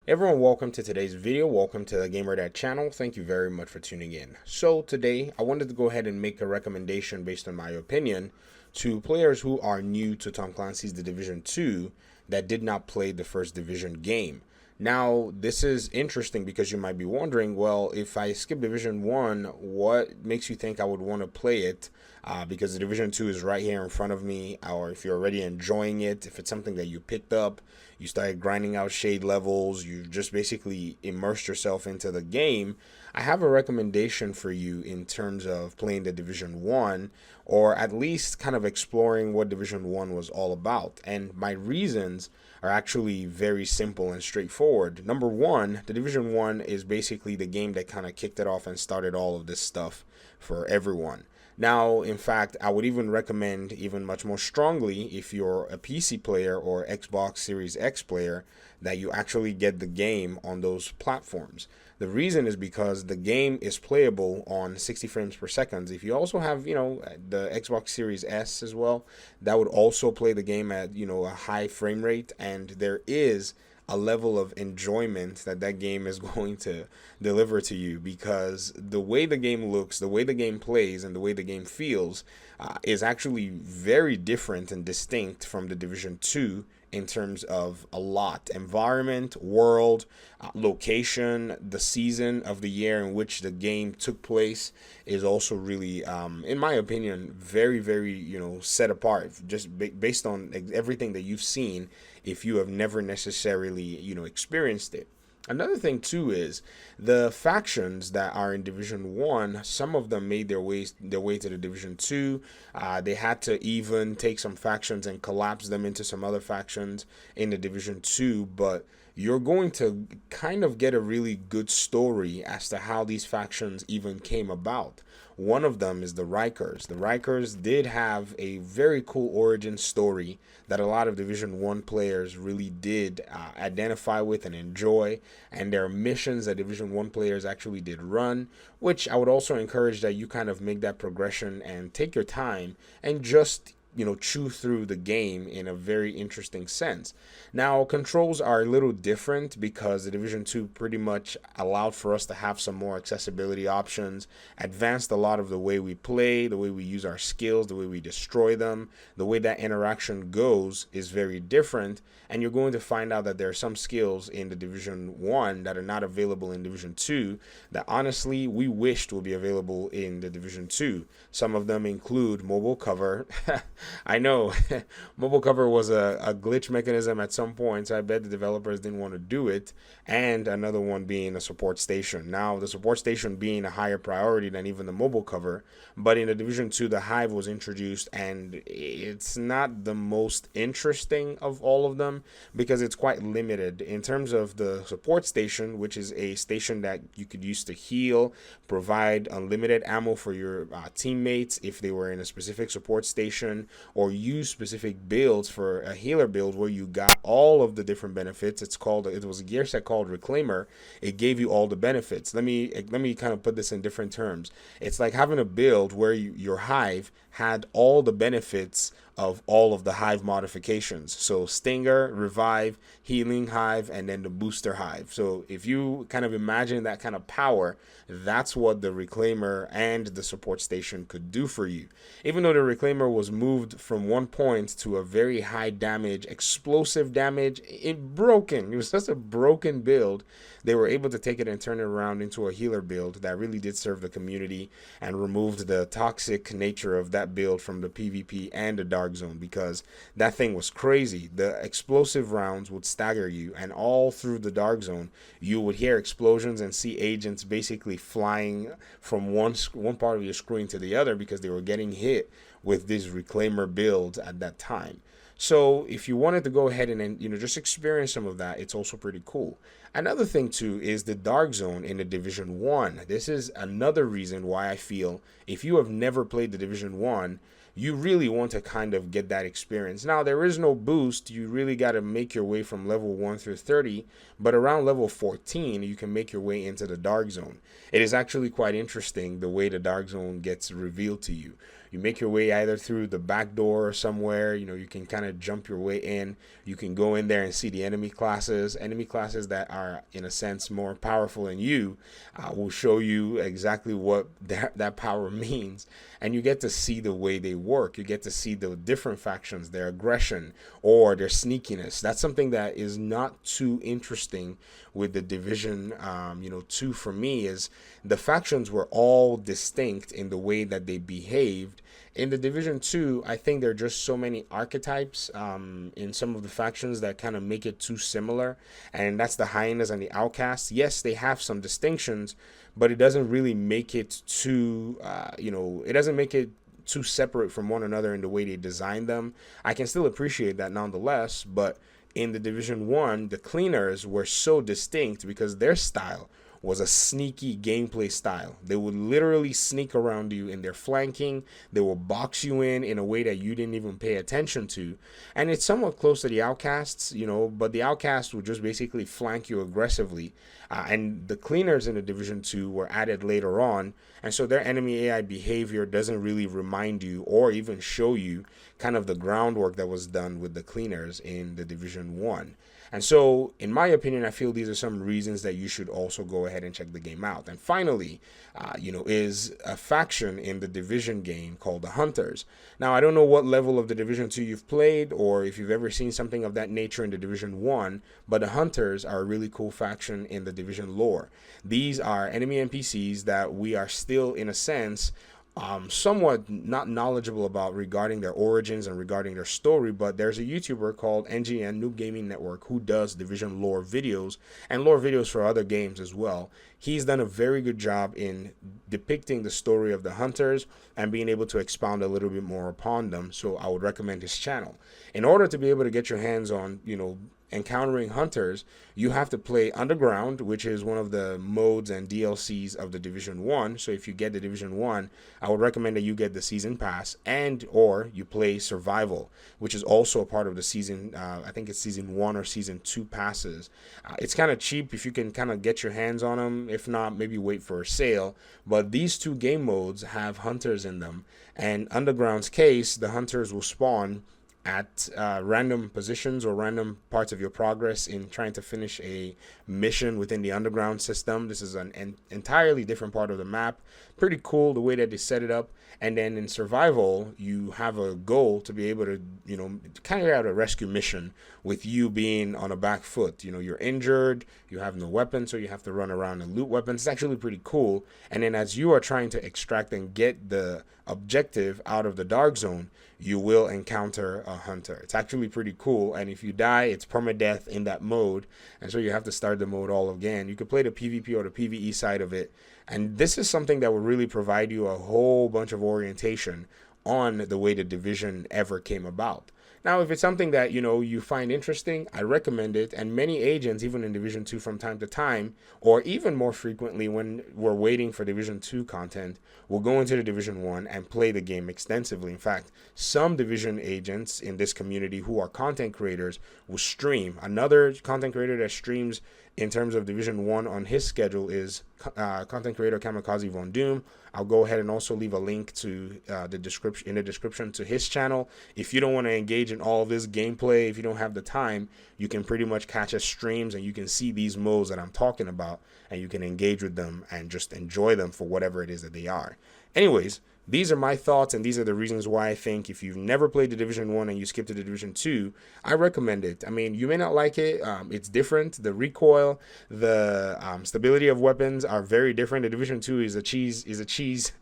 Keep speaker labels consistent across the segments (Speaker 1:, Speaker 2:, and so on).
Speaker 1: Everyone, welcome to today's video. Welcome to the Gamer Dad channel. Thank you very much for tuning in. So today I wanted to go ahead and make a recommendation based on my opinion to players who are new to Tom Clancy's The Division 2 that did not play the first Division game. Now, this is interesting because you might be wondering, well, if I skip Division 1, what makes you think I would want to play it? Because the Division 2 is right here in front of me, or if you're already enjoying it, if it's something that you picked up, you started grinding out shade levels, you just basically immersed yourself into the game, I have a recommendation for you in terms of playing the Division 1, or at least kind of exploring what Division 1 was all about. And my reasons are actually very simple and straightforward. Number one, the Division 1 is basically the game that kind of kicked it off and started all of this stuff for everyone. Now, in fact, I would even recommend even much more strongly if you're a PC player or Xbox Series X player that you actually get the game on those platforms. The reason is because the game is playable on 60 frames per second. If you also have, the Xbox Series S as well, that would also play the game at, a high frame rate, and there is a level of enjoyment that game is going to deliver to you, because the way the game looks, the way the game plays, and the way the game feels is actually very different and distinct from the Division 2 in terms of a lot: environment, world, location, the season of the year in which the game took place is also really, in my opinion, very, very, set apart, just based on everything that you've seen if you have never necessarily, experienced it. Another thing too is the factions that are in Division 1. Some of them made their way to the Division 2. They had to even take some factions and collapse them into some other factions in the Division 2, but you're going to kind of get a really good story as to how these factions even came about. One of them is the Rikers. The Rikers did have a very cool origin story that a lot of Division 1 players really did identify with and enjoy, and there are missions that Division 1 players actually did run, which I would also encourage that you kind of make that progression and take your time and just chew through the game in a very interesting sense. Now, controls are a little different because the Division 2 pretty much allowed for us to have some more accessibility options, advanced a lot of the way we play, the way we use our skills, the way we destroy them, the way that interaction goes is very different, and you're going to find out that there are some skills in the Division 1 that are not available in Division 2 that honestly we wished would be available in the Division 2. Some of them include mobile cover. I know mobile cover was a glitch mechanism at some point, so I bet the developers didn't want to do it. And another one being a support station. Now, the support station being a higher priority than even the mobile cover, but in the Division 2, the Hive was introduced, and it's not the most interesting of all of them because it's quite limited. In terms of the support station, which is a station that you could use to heal, provide unlimited ammo for your teammates if they were in a specific support station, or use specific builds for a healer build where you got all of the different benefits. It was a gear set called Reclaimer. It gave you all the benefits. Let me kind of put this in different terms. It's like having a build where your Hive had all the benefits of all of the Hive modifications. So Stinger, Revive, Healing Hive, and then the Booster Hive. So if you kind of imagine that kind of power, that's what the Reclaimer and the support station could do for you. Even though the Reclaimer was moved from one point to a very high damage, explosive damage, it was just a broken build. They were able to take it and turn it around into a healer build that really did serve the community and removed the toxic nature of that build from the PvP and the Dark Zone, because that thing was crazy. The explosive rounds would stagger you, and all through the Dark Zone you would hear explosions and see agents basically flying from one part of your screen to the other because they were getting hit with these Reclaimer builds at that time. So if you wanted to go ahead and just experience some of that, it's also pretty cool. Another thing too is the Dark Zone in the Division 1. This is another reason why I feel if you have never played the Division 1, you really want to kind of get that experience. Now, there is no boost. You really got to make your way from level 1 through 30, but around level 14, you can make your way into the Dark Zone. It is actually quite interesting the way the Dark Zone gets revealed to you. You make your way either through the back door or somewhere. You can kind of jump your way in. You can go in there and see the enemy classes that are, in a sense, more powerful than you. Will show you exactly what that power means, and you get to see the way they work. You get to see the different factions, their aggression or their sneakiness. That's something that is not too interesting with the Division 2 for me, is the factions were all distinct in the way that they behaved. In the Division 2, I think there are just so many archetypes in some of the factions that kind of make it too similar, and that's the hyenas and the outcasts. Yes, they have some distinctions, but it doesn't really make it too, it doesn't make it too separate from one another in the way they design them. I can still appreciate that nonetheless, but in the Division 1, the cleaners were so distinct because their style was a sneaky gameplay style. They would literally sneak around you in their flanking. They will box you in a way that you didn't even pay attention to. And it's somewhat close to the outcasts, but the outcasts would just basically flank you aggressively. And the cleaners in the Division 2 were added later on. And so their enemy AI behavior doesn't really remind you or even show you kind of the groundwork that was done with the cleaners in the Division 1. And so, in my opinion, I feel these are some reasons that you should also go ahead and check the game out. And finally, is a faction in the Division game called the Hunters. Now, I don't know what level of the Division 2 you've played or if you've ever seen something of that nature in the Division 1, but the Hunters are a really cool faction in the Division lore. These are enemy NPCs that we are still, in a sense, somewhat not knowledgeable about regarding their origins and regarding their story, but there's a YouTuber called NGN Noob Gaming Network who does Division lore videos and lore videos for other games as well. He's done a very good job in depicting the story of the Hunters and being able to expound a little bit more upon them, so I would recommend his channel. In order to be able to get your hands on, encountering Hunters, you have to play Underground, which is one of the modes and DLCs of the Division 1. So if you get the Division 1, I would recommend that you get the Season Pass, and or you play Survival, which is also a part of the season, I think it's Season 1 or Season 2 passes. It's kind of cheap if you can kind of get your hands on them. If not, maybe wait for a sale. But these two game modes have Hunters in them. And Underground's case, the Hunters will spawn at random positions or random parts of your progress in trying to finish a mission within the underground system. This is an entirely different part of the map. Pretty cool the way that they set it up. And then in survival, you have a goal to be able to, carry out a rescue mission with you being on a back foot. You're injured, you have no weapon, so you have to run around and loot weapons. It's actually pretty cool. And then as you are trying to extract and get the objective out of the dark zone, you will encounter a hunter. It's actually pretty cool, and if you die, it's permadeath in that mode, and so you have to start the mode all again. You could play the PvP or the PvE side of it, and this is something that will really provide you a whole bunch of orientation on the way the Division ever came about. Now, if it's something that, you find interesting, I recommend it. And many agents, even in Division 2 from time to time, or even more frequently when we're waiting for Division 2 content, will go into the Division 1 and play the game extensively. In fact, some Division agents in this community who are content creators will stream. Another content creator that streams in terms of Division 1 on his schedule is content creator Kamikaze Von Doom. I'll go ahead and also leave a link to the description to his channel. If you don't want to engage in all of this gameplay, if you don't have the time, you can pretty much catch his streams and you can see these modes that I'm talking about, and you can engage with them and just enjoy them for whatever it is that they are. Anyways, these are my thoughts, and these are the reasons why I think if you've never played the Division 1 and you skip to the Division 2, I recommend it. I mean, you may not like it. It's different. The recoil, the stability of weapons are very different. The Division 2 is a cheese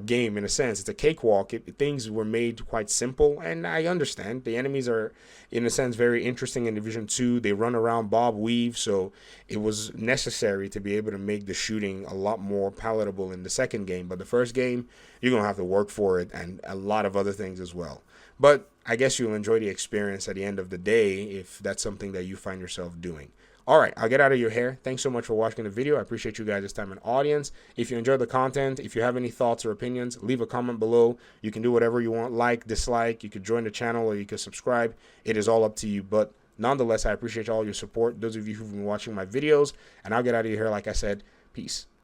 Speaker 1: game in a sense. It's a cakewalk. Things were made quite simple, and I understand. The enemies are, in a sense, very interesting in Division 2. They run around, bob, weave, so it was necessary to be able to make the shooting a lot more palatable in the second game. But the first game, you're going to have to work for it and a lot of other things as well. But I guess you'll enjoy the experience at the end of the day if that's something that you find yourself doing. All right, I'll get out of your hair. Thanks so much for watching the video. I appreciate you guys' time and audience. If you enjoyed the content, if you have any thoughts or opinions, leave a comment below. You can do whatever you want, like, dislike. You could join the channel or you could subscribe. It is all up to you. But nonetheless, I appreciate all your support, those of you who've been watching my videos. And I'll get out of your hair, like I said. Peace.